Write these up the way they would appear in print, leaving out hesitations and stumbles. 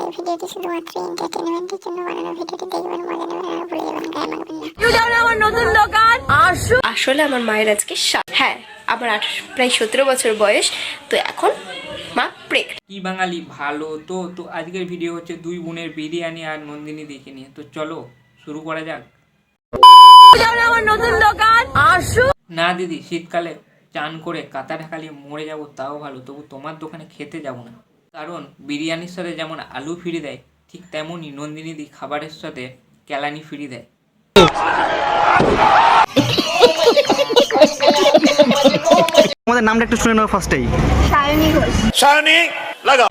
এই ভিডিওটি শুধুমাত্র এন্টারটেইনমেন্টের জন্য বানানো। ভিডিওটি দেখবেন, মজা নেবেন আর ভুলে যাবেন, গায়ে মাখবেন না। আমার নতুন দোকান আসলে আমার মায়ের আজকে হ্যাঁ আমার প্রায় 17 বছর বয়স। তো এখন মা প্রেগনেন্ট। কি বাঙালি ভালো তো তো আজকের ভিডিও হচ্ছে দুই বোনের বিরিয়ানি আর নন্দিনী দেখে নিয়ে। তো চলো শুরু করা যাক। আমার নতুন দোকান না দিদি, শীতকালে চান করে কাঁথা ঢাকালিয়ে মরে যাবো তাও ভালো, তবু তোমার দোকানে খেতে যাব না। কারণ বিরিয়ানির সাথে যেমন আলু ফ্রি দেয়, ঠিক তেমনই নন্দিনী দি খাবারের সাথে কেলানি ফ্রি দেয়। তোমাদের নামটা একটু শুনে নাও ফার্স্টেই। সায়নী ঘোষ। সায়নী লাগা।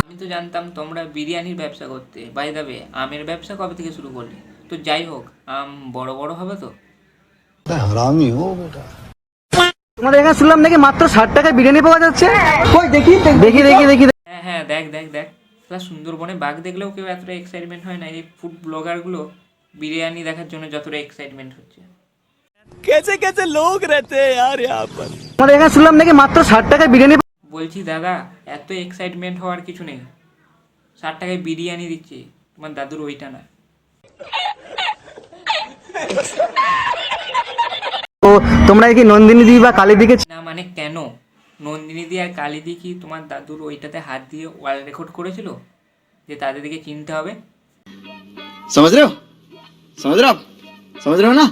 আমি তো জানতাম তোমরা বিরিয়ানির ব্যবসা করতে। বাই দ্য ওয়ে, আমের ব্যবসা কবে থেকে শুরু করলে? তো যাই হোক, আম বড় বড় হবে তো? হারামি হো বেটা। তোমাদের এখানে শুনলাম নাকি মাত্র 60 টাকায় বিরিয়ানি পাওয়া যাচ্ছে। কই দেখি দেখি দেখি দেখি। হ্যাঁ হ্যাঁ, দেখ দেখ দেখ। সুন্দরবনে বাঘ দেখলেও কেউ এতটা এক্সাইটমেন্ট হয় না, এই ফুড ব্লগারগুলো বিরিয়ানি দেখার জন্য যতটা এক্সাইটমেন্ট হচ্ছে। कैसे कैसे लोग रहते हैं यार यहाँ पर। তোমাদের এখানে শুনলাম নাকি মাত্র 60 টাকায় বিরিয়ানি। বলছি দাদা, এত এক্সাইটমেন্ট হওয়ার কিছু নেই। 60 টাকায় বিরিয়ানি দিচ্ছি, তোমার দাদুর ওইটা না। তো তোমরা কি নন্দিনী দি বা কালী দিকে না মানে কেন? নন্দিনী দি আর কালিদি কি তোমার দাদুর ওইটাতে হাত দিয়ে ওয়ার্ল্ড রেকর্ড করেছিল যে তাদের দিকে চিনতে হবে? समझ रहे हो समझ रहे हो आप समझ रहे हो ना।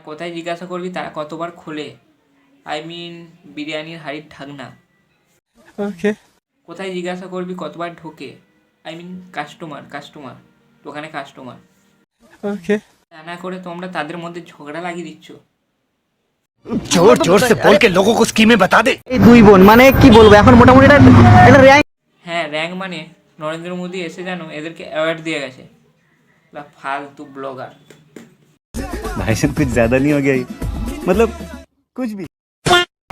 কোথায় জিজ্ঞাসা করবি তারা কতবার খোলে? আই মিন বিরিয়ানির হাড়ির ঢাকনা। ओके কোথায় জিজ্ঞাসা করবি কতবার ঢোকে? আই মিন কাস্টমার দোকানে কাস্টমার। ओके তা না করে তোমরা তাদের মধ্যে ঝগড়া লাগিয়ে দিচ্ছ। जोर जोर से बोल के लोगों को स्कीमें बता दे। এই দুই বোন মানে কি বলবো এখন মোটামুটি এটা র্যাঙ্ক। হ্যাঁ, র্যাঙ্ক মানে নরেন্দ্র মোদী এসে যেন এদেরকে অ্যাওয়ার্ড দিয়ে গেছে। ফালতু ব্লগার। भाई साहब कुछ ज्यादा नहीं हो गया ये? मतलब कुछ भी।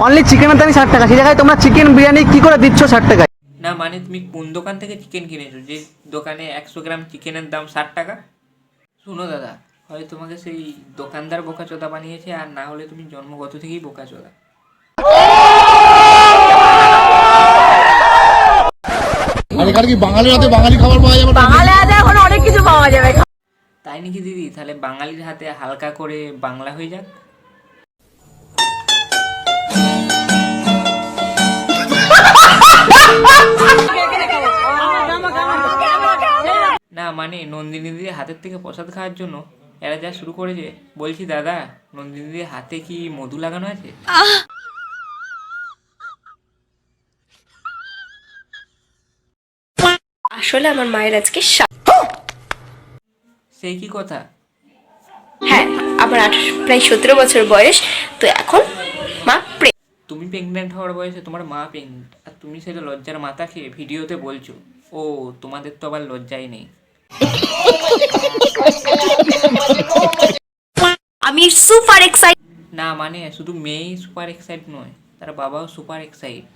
অনলি চিকেনের দামই 60 টাকা, সেই জায়গায় তোমরা চিকেন বিরিয়ানি কি করে দিচ্ছ 60 টাকায়? না মানে তুমি কোন দোকান থেকে চিকেন কিনেছো যে দোকানে 100 গ্রাম চিকেনের দাম 60 টাকা? শুনো দাদা, হয় তোমাকে সেই দোকানদার বোকাচোদা বানিয়েছে, আর না হলে তুমি জন্মগত থেকেই বোকাচোদা। আগেকার কি বাঙালির হাতে বাঙালি খাবার পাওয়া যাবে? বাঙালি হাতে এখন অনেক কিছু পাওয়া যাবে। তাই নাকি দিদি? তাহলে বাঙালির হাতে হালকা করে বাংলা হয়ে যাক। না মানে নন্দিনী দিদির হাতের থেকে প্রসাদ খাওয়ার জন্য এরা যা শুরু করেছে। বলছি দাদা, নন্দিনী দিদির হাতে কি মধু লাগানো আছে? আসলে আমার মায়ের আজকে সেই কি কথা? হ্যাঁ আমার প্রায় 17 বছর বয়স। তো এখন মা তুমি প্রেগনেন্ট হওয়ার বয়সে তোমার মা প্রেগনেন্ট, আর তুমি সেটা লজ্জার মাথা খেয়ে ভিডিওতে বলছো। ও তোমাদের তো আবার লজ্জাই নেই। আমি সুপার এক্সাইটেড। না মানে শুধু মেয়েই সুপার এক্সাইট নয়, তার বাবাও সুপার এক্সাইট।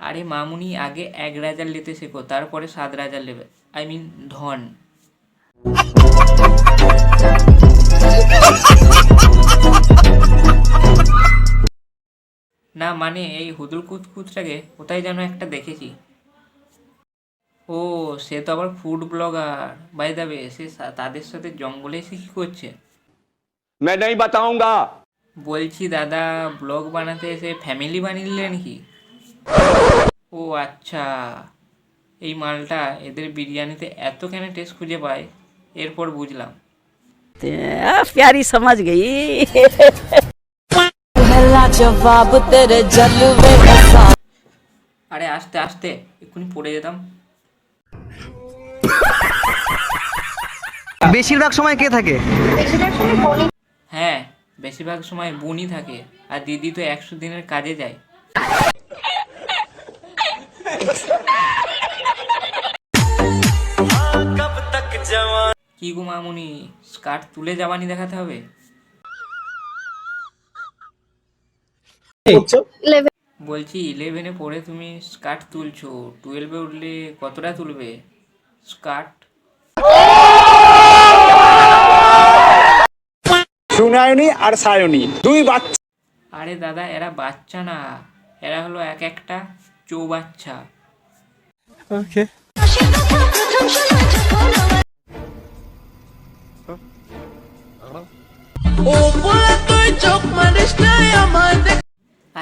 আরে মামুনি, আগে 1 রাজার লেতে শেখো, তারপরে 7 রাজার লেবে। আই মিন ধন। না মানে এই হুদুল কুতকুতটাকে কোথায় যেন একটা দেখেছি। ও সে তো আবার food blogger. By the way, সে তাদের সাথে জঙ্গলে এসে কি করছে? मैं नहीं बताऊंगा। বলছি দাদা, ব্লগ বানাতে এসে ফ্যামিলি বানিয়ে নিলেন কি? ও আচ্ছা, এই মালটা এদের বিরিয়ানিতে এত কেন টেস্ট খুঁজে পায় এরপর বুঝলাম। प्यारी समझ गई। जवाब तेरे जलवे। আরে আস্তে আস্তে, এক্ষুনি পড়ে যেতাম। বেশিরভাগ সময় কে থাকে? হ্যাঁ, বেশিরভাগ সময় বোনই থাকে, আর দিদি তো 100 দিনের কাজে যায়। কি গো মামুনি, স্কার্ট তুলে জামানি দেখাতে হবে? বলছি 11-এ পড়ে তুমি স্কার্ট তুলছো, 12-এ উঠলে কতটা তুলবে স্কার্ট? সুনায়নি আর সায়নি দুই বাচ্চা। আরে দাদা, এরা বাচ্চা না, এরা হলো এক একটা চৌবাচ্চা।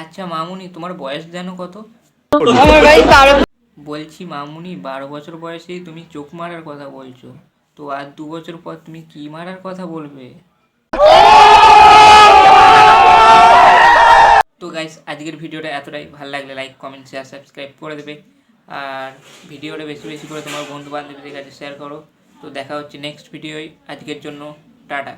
আচ্ছা মামুনি, তোমার বয়স জানো কত? বলছি মামুনি, 12 বছর বয়সেই তুমি চোখ মারার কথা বলছো, তো আর 2 বছর পর তুমি কি মারার কথা বলবে? তো গাইস, আজকের ভিডিওটা এতটাই। ভালো লাগলে লাইক, কমেন্ট, শেয়ার, সাবস্ক্রাইব করে দেবে। আর ভিডিওটা বেশি বেশি করে তোমার বন্ধু বান্ধবীদের কাছে শেয়ার করো। তো দেখা হচ্ছে নেক্সট ভিডিওয়। আজকের জন্য টাটা।